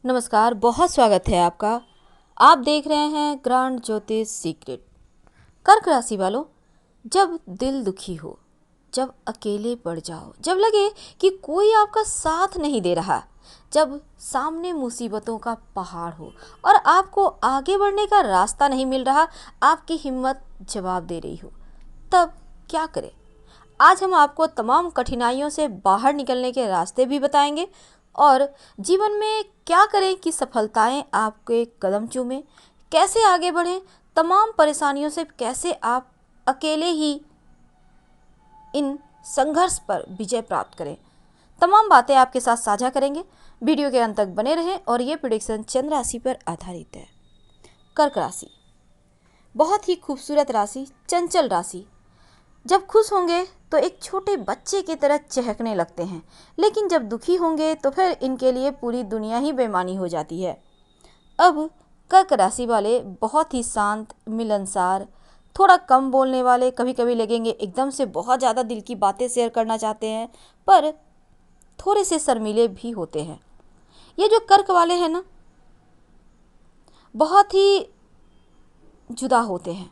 नमस्कार, बहुत स्वागत है आपका। आप देख रहे हैं ग्रांड ज्योतिष सीक्रेट। कर्क राशि वालों, जब दिल दुखी हो, जब अकेले पड़ जाओ, जब लगे कि कोई आपका साथ नहीं दे रहा, जब सामने मुसीबतों का पहाड़ हो और आपको आगे बढ़ने का रास्ता नहीं मिल रहा, आपकी हिम्मत जवाब दे रही हो, तब क्या करें? आज हम आपको तमाम कठिनाइयों से बाहर निकलने के रास्ते भी बताएंगे और जीवन में क्या करें कि सफलताएं आपके कदम चूमें, कैसे आगे बढ़ें, तमाम परेशानियों से कैसे आप अकेले ही इन संघर्ष पर विजय प्राप्त करें। तमाम बातें आपके साथ साझा करेंगे। वीडियो के अंत तक बने रहें और ये प्रेडिक्शन चंद्र राशि पर आधारित है। कर्क राशि बहुत ही खूबसूरत राशि, चंचल राशि। जब खुश होंगे तो एक छोटे बच्चे की तरह चहकने लगते हैं, लेकिन जब दुखी होंगे तो फिर इनके लिए पूरी दुनिया ही बेमानी हो जाती है। अब कर्क राशि वाले बहुत ही शांत, मिलनसार, थोड़ा कम बोलने वाले, कभी कभी लगेंगे एकदम से बहुत ज़्यादा दिल की बातें शेयर करना चाहते हैं, पर थोड़े से शर्मीले भी होते हैं। ये जो कर्क वाले हैं ना, बहुत ही जुदा होते हैं,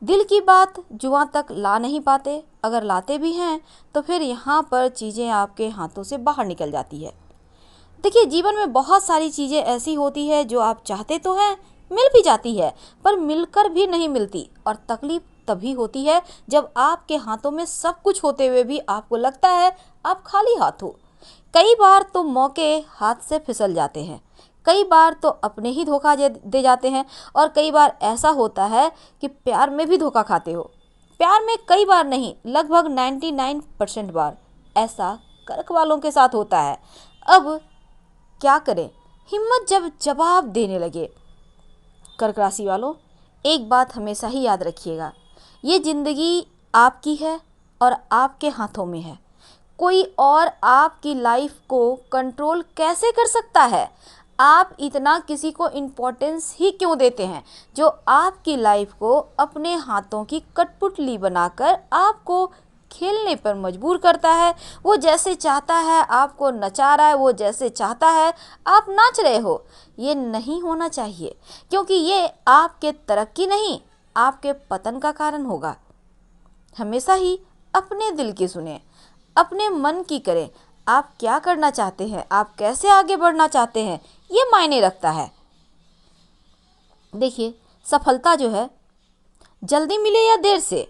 दिल की बात जुबां तक ला नहीं पाते, अगर लाते भी हैं तो फिर यहाँ पर चीज़ें आपके हाथों से बाहर निकल जाती है। देखिए, जीवन में बहुत सारी चीज़ें ऐसी होती है जो आप चाहते तो हैं, मिल भी जाती है, पर मिलकर भी नहीं मिलती, और तकलीफ तभी होती है जब आपके हाथों में सब कुछ होते हुए भी आपको लगता है आप खाली हाथ हो। कई बार तो मौके हाथ से फिसल जाते हैं, कई बार तो अपने ही धोखा दे जाते हैं, और कई बार ऐसा होता है कि प्यार में भी धोखा खाते हो। प्यार में कई बार नहीं, लगभग 99% बार ऐसा कर्क वालों के साथ होता है। अब क्या करें? हिम्मत जब जवाब देने लगे। कर्क राशि वालों, एक बात हमेशा ही याद रखिएगा, ये जिंदगी आपकी है और आपके हाथों में है। कोई और आपकी लाइफ को कंट्रोल कैसे कर सकता है? आप इतना किसी को इम्पोर्टेंस ही क्यों देते हैं जो आपकी लाइफ को अपने हाथों की कठपुतली बनाकर आपको खेलने पर मजबूर करता है? वो जैसे चाहता है आपको नचा रहा है, वो जैसे चाहता है आप नाच रहे हो। ये नहीं होना चाहिए, क्योंकि ये आपके तरक्की नहीं, आपके पतन का कारण होगा। हमेशा ही अपने दिल की सुने, अपने मन की करें। आप क्या करना चाहते हैं, आप कैसे आगे बढ़ना चाहते हैं, ये मायने रखता है। देखिए, सफलता जो है, जल्दी मिले या देर से,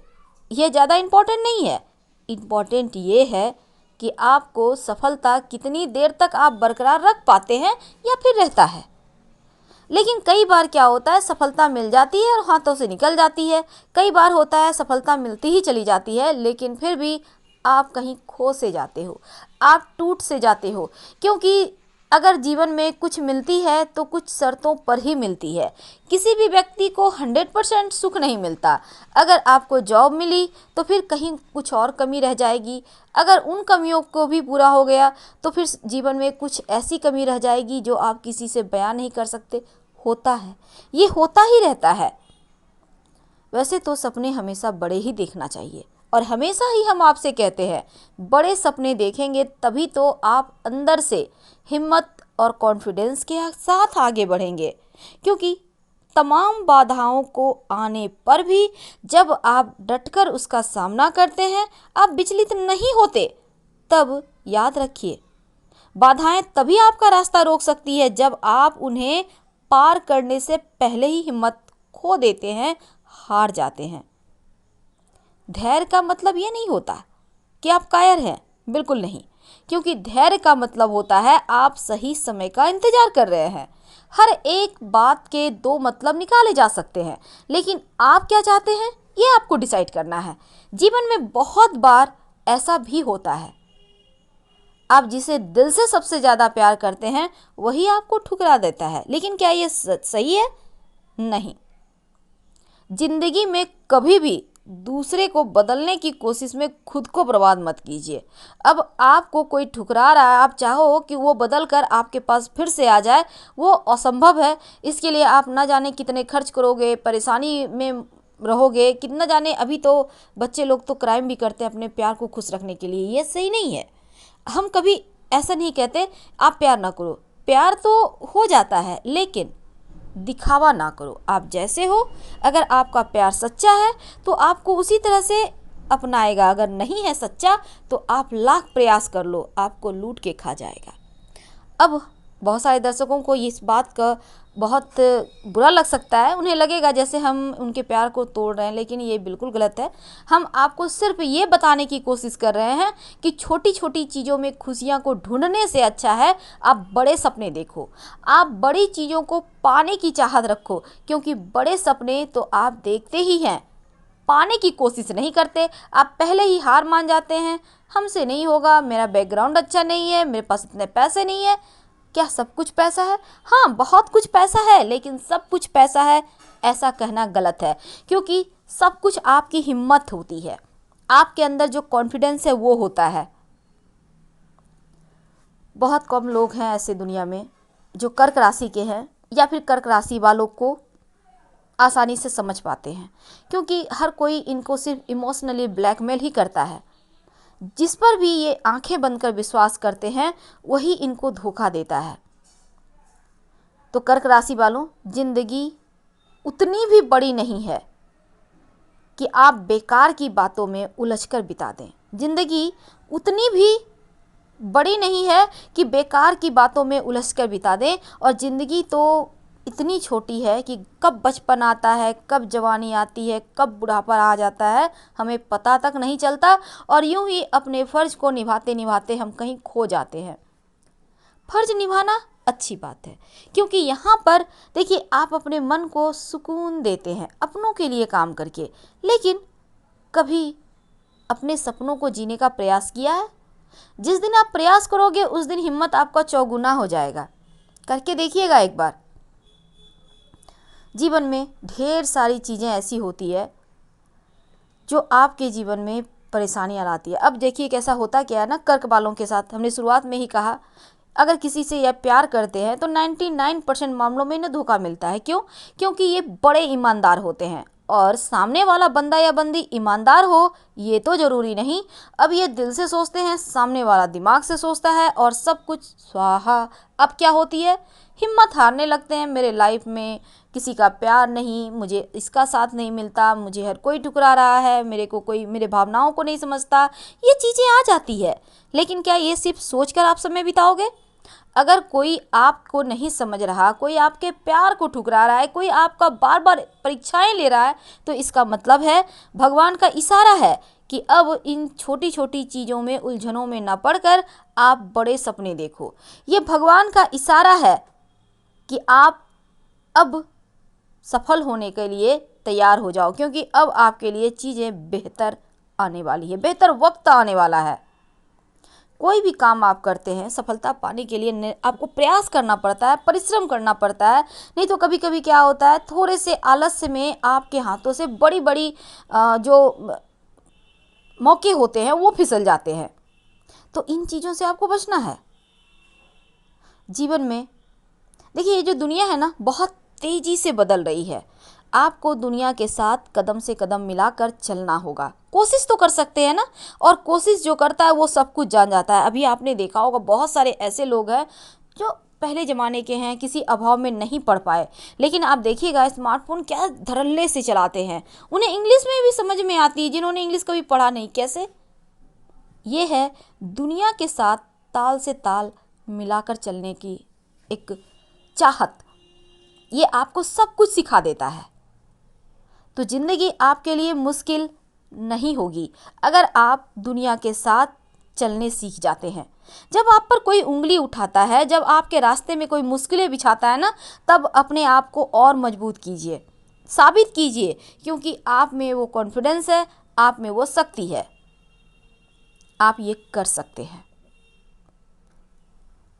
यह ज़्यादा इम्पोर्टेंट नहीं है। इम्पोर्टेंट ये है कि आपको सफलता कितनी देर तक आप बरकरार रख पाते हैं या फिर रहता है। लेकिन कई बार क्या होता है, सफलता मिल जाती है और हाथों से निकल जाती है। कई बार होता है सफलता मिलती ही चली जाती है, लेकिन फिर भी आप कहीं खो से जाते हो, आप टूट से जाते हो, क्योंकि अगर जीवन में कुछ मिलती है तो कुछ शर्तों पर ही मिलती है। किसी भी व्यक्ति को 100% सुख नहीं मिलता। अगर आपको जॉब मिली तो फिर कहीं कुछ और कमी रह जाएगी, अगर उन कमियों को भी पूरा हो गया तो फिर जीवन में कुछ ऐसी कमी रह जाएगी जो आप किसी से बयान नहीं कर सकते। होता है, ये होता ही रहता है। वैसे तो सपने हमेशा बड़े ही देखना चाहिए, और हमेशा ही हम आपसे कहते हैं बड़े सपने देखेंगे तभी तो आप अंदर से हिम्मत और कॉन्फिडेंस के साथ आगे बढ़ेंगे। क्योंकि तमाम बाधाओं को आने पर भी जब आप डटकर उसका सामना करते हैं, आप विचलित नहीं होते, तब याद रखिए, बाधाएं तभी आपका रास्ता रोक सकती है जब आप उन्हें पार करने से पहले ही हिम्मत खो देते हैं, हार जाते हैं। धैर्य का मतलब ये नहीं होता कि आप कायर हैं, बिल्कुल नहीं, क्योंकि धैर्य का मतलब होता है आप सही समय का इंतजार कर रहे हैं। हर एक बात के दो मतलब निकाले जा सकते हैं, लेकिन आप क्या चाहते हैं ये आपको डिसाइड करना है। जीवन में बहुत बार ऐसा भी होता है, आप जिसे दिल से सबसे ज़्यादा प्यार करते हैं वही आपको ठुकरा देता है। लेकिन क्या ये सही है? नहीं। जिंदगी में कभी भी दूसरे को बदलने की कोशिश में खुद को बर्बाद मत कीजिए। अब आपको कोई ठुकरा रहा है, आप चाहो कि वो बदल कर आपके पास फिर से आ जाए, वो असंभव है। इसके लिए आप ना जाने कितने खर्च करोगे, परेशानी में रहोगे, कितना जाने। अभी तो बच्चे लोग तो क्राइम भी करते हैं अपने प्यार को खुश रखने के लिए, ये सही नहीं है। हम कभी ऐसा नहीं कहते आप प्यार ना करो, प्यार तो हो जाता है, लेकिन दिखावा ना करो। आप जैसे हो, अगर आपका प्यार सच्चा है तो आपको उसी तरह से अपनाएगा, अगर नहीं है सच्चा तो आप लाख प्रयास कर लो, आपको लूट के खा जाएगा। अब बहुत सारे दर्शकों को इस बात का बहुत बुरा लग सकता है, उन्हें लगेगा जैसे हम उनके प्यार को तोड़ रहे हैं, लेकिन ये बिल्कुल गलत है। हम आपको सिर्फ ये बताने की कोशिश कर रहे हैं कि छोटी छोटी चीज़ों में खुशियाँ को ढूंढने से अच्छा है आप बड़े सपने देखो, आप बड़ी चीज़ों को पाने की चाहत रखो, क्योंकि बड़े सपने तो आप देखते ही हैं, पाने की कोशिश नहीं करते। आप पहले ही हार मान जाते हैं, हमसे नहीं होगा, मेरा बैकग्राउंड अच्छा नहीं है, मेरे पास इतने पैसे नहीं है। क्या सब कुछ पैसा है? हाँ, बहुत कुछ पैसा है, लेकिन सब कुछ पैसा है ऐसा कहना गलत है, क्योंकि सब कुछ आपकी हिम्मत होती है, आपके अंदर जो कॉन्फिडेंस है वो होता है। बहुत कम लोग हैं ऐसे दुनिया में जो कर्क राशि के हैं या फिर कर्क राशि वालों को आसानी से समझ पाते हैं, क्योंकि हर कोई इनको सिर्फ इमोशनली ब्लैकमेल ही करता है। जिस पर भी ये आंखें बंद कर विश्वास करते हैं वही इनको धोखा देता है। तो कर्क राशि वालों, जिंदगी उतनी भी बड़ी नहीं है कि आप बेकार की बातों में उलझकर बिता दें। जिंदगी उतनी भी बड़ी नहीं है कि बेकार की बातों में उलझकर बिता दें, और ज़िंदगी तो इतनी छोटी है कि कब बचपन आता है, कब जवानी आती है, कब बुढ़ापा आ जाता है, हमें पता तक नहीं चलता, और यूं ही अपने फ़र्ज को निभाते निभाते हम कहीं खो जाते हैं। फ़र्ज निभाना अच्छी बात है, क्योंकि यहाँ पर देखिए आप अपने मन को सुकून देते हैं अपनों के लिए काम करके, लेकिन कभी अपने सपनों को जीने का प्रयास किया है? जिस दिन आप प्रयास करोगे उस दिन हिम्मत आपका चौगुना हो जाएगा। करके देखिएगा एक बार। जीवन में ढेर सारी चीज़ें ऐसी होती है जो आपके जीवन में परेशानियाँ लाती है। अब देखिए कैसा होता क्या है ना, कर्क वालों के साथ हमने शुरुआत में ही कहा, अगर किसी से यह प्यार करते हैं तो 99% मामलों में इन्हें धोखा मिलता है। क्यों? क्योंकि ये बड़े ईमानदार होते हैं, और सामने वाला बंदा या बंदी ईमानदार हो ये तो ज़रूरी नहीं। अब ये दिल से सोचते हैं, सामने वाला दिमाग से सोचता है, और सब कुछ स्वाहा। अब क्या होती है, हिम्मत हारने लगते हैं। मेरे लाइफ में किसी का प्यार नहीं, मुझे इसका साथ नहीं मिलता, मुझे हर कोई ठुकरा रहा है, मेरे को कोई मेरे भावनाओं को नहीं समझता, ये चीज़ें आ जाती है। लेकिन क्या ये सिर्फ सोचकर आप समय बिताओगे? अगर कोई आपको नहीं समझ रहा, कोई आपके प्यार को ठुकरा रहा है, कोई आपका बार बार परीक्षाएं ले रहा है, तो इसका मतलब है भगवान का इशारा है कि अब इन छोटी छोटी चीज़ों में उलझनों में न पड़कर आप बड़े सपने देखो। ये भगवान का इशारा है कि आप अब सफल होने के लिए तैयार हो जाओ, क्योंकि अब आपके लिए चीज़ें बेहतर आने वाली है, बेहतर वक्त आने वाला है। कोई भी काम आप करते हैं सफलता पाने के लिए आपको प्रयास करना पड़ता है, परिश्रम करना पड़ता है, नहीं तो कभी कभी क्या होता है, थोड़े से आलस्य में आपके हाथों से बड़ी बड़ी जो मौके होते हैं वो फिसल जाते हैं। तो इन चीज़ों से आपको बचना है। जीवन में देखिए ये जो दुनिया है ना बहुत तेज़ी से बदल रही है, आपको दुनिया के साथ कदम से कदम मिलाकर चलना होगा। कोशिश तो कर सकते हैं ना, और कोशिश जो करता है वो सब कुछ जान जाता है। अभी आपने देखा होगा बहुत सारे ऐसे लोग हैं जो पहले ज़माने के हैं, किसी अभाव में नहीं पढ़ पाए, लेकिन आप देखिएगा स्मार्टफोन क्या धड़ल्ले से चलाते हैं, उन्हें इंग्लिश में भी समझ में आती है जिन्होंने इंग्लिश कभी पढ़ा नहीं। कैसे? ये है दुनिया के साथ ताल से ताल मिलाकर चलने की एक चाहत, ये आपको सब कुछ सिखा देता है। तो ज़िंदगी आपके लिए मुश्किल नहीं होगी अगर आप दुनिया के साथ चलने सीख जाते हैं। जब आप पर कोई उंगली उठाता है, जब आपके रास्ते में कोई मुश्किलें बिछाता है ना, तब अपने आप को और मजबूत कीजिए, साबित कीजिए, क्योंकि आप में वो कॉन्फिडेंस है, आप में वो शक्ति है, आप ये कर सकते हैं।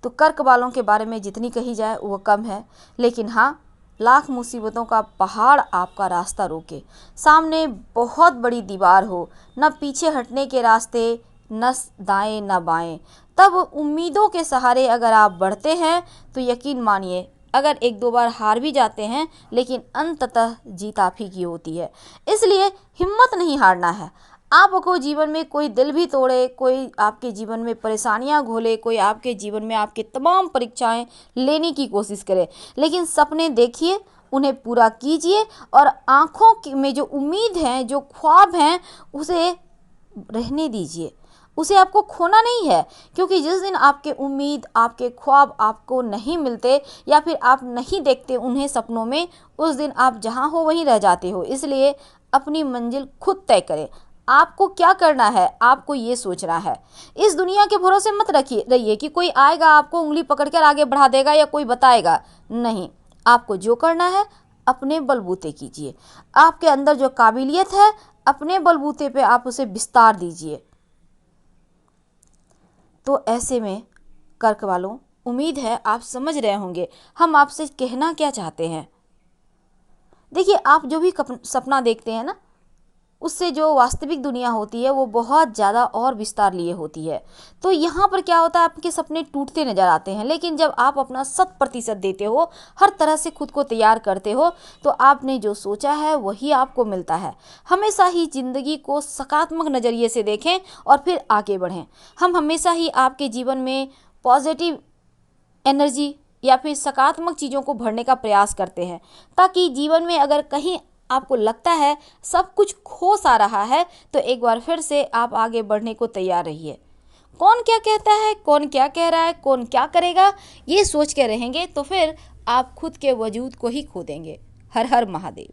तो कर्क वालों के बारे में जितनी कही जाए वो कम है, लेकिन हाँ, लाख मुसीबतों का पहाड़ आपका रास्ता रोके, सामने बहुत बड़ी दीवार हो, न पीछे हटने के रास्ते, न दाएं न बाएं, तब उम्मीदों के सहारे अगर आप बढ़ते हैं तो यकीन मानिए अगर एक दो बार हार भी जाते हैं, लेकिन अंततः जीत आप ही की होती है। इसलिए हिम्मत नहीं हारना है, आपको जीवन में कोई दिल भी तोड़े, कोई आपके जीवन में परेशानियां घोले, कोई आपके जीवन में आपके तमाम परीक्षाएं लेने की कोशिश करे, लेकिन सपने देखिए, उन्हें पूरा कीजिए और आँखों में जो उम्मीद है, जो ख्वाब हैं, उसे रहने दीजिए। उसे आपको खोना नहीं है, क्योंकि जिस दिन आपके उम्मीद, आपके ख्वाब आपको नहीं मिलते या फिर आप नहीं देखते उन्हें सपनों में, उस दिन आप जहाँ हो वहीं रह जाते हो। इसलिए अपनी मंजिल खुद तय करें। आपको क्या करना है, आपको ये सोचना है। इस दुनिया के भरोसे मत रहिए कि कोई आएगा आपको उंगली पकड़कर आगे बढ़ा देगा या कोई बताएगा। नहीं, आपको जो करना है अपने बलबूते कीजिए। आपके अंदर जो काबिलियत है, अपने बलबूते पे आप उसे विस्तार दीजिए। तो ऐसे में कर्क वालों, उम्मीद है आप समझ रहे होंगे हम आपसे कहना क्या चाहते हैं। देखिए, आप जो भी सपना देखते हैं ना, उससे जो वास्तविक दुनिया होती है वो बहुत ज़्यादा और विस्तार लिए होती है। तो यहाँ पर क्या होता है, आपके सपने टूटते नज़र आते हैं, लेकिन जब आप अपना 100% देते हो, हर तरह से खुद को तैयार करते हो, तो आपने जो सोचा है वही आपको मिलता है। हमेशा ही ज़िंदगी को सकारात्मक नज़रिए से देखें और फिर आगे बढ़ें। हम हमेशा ही आपके जीवन में पॉजिटिव एनर्जी या फिर सकारात्मक चीज़ों को भरने का प्रयास करते हैं, ताकि जीवन में अगर कहीं आपको लगता है सब कुछ खो सा रहा है, तो एक बार फिर से आप आगे बढ़ने को तैयार रहिए। कौन क्या कहता है, कौन क्या कह रहा है, कौन क्या करेगा, ये सोच के रहेंगे तो फिर आप खुद के वजूद को ही खो देंगे। हर हर महादेव।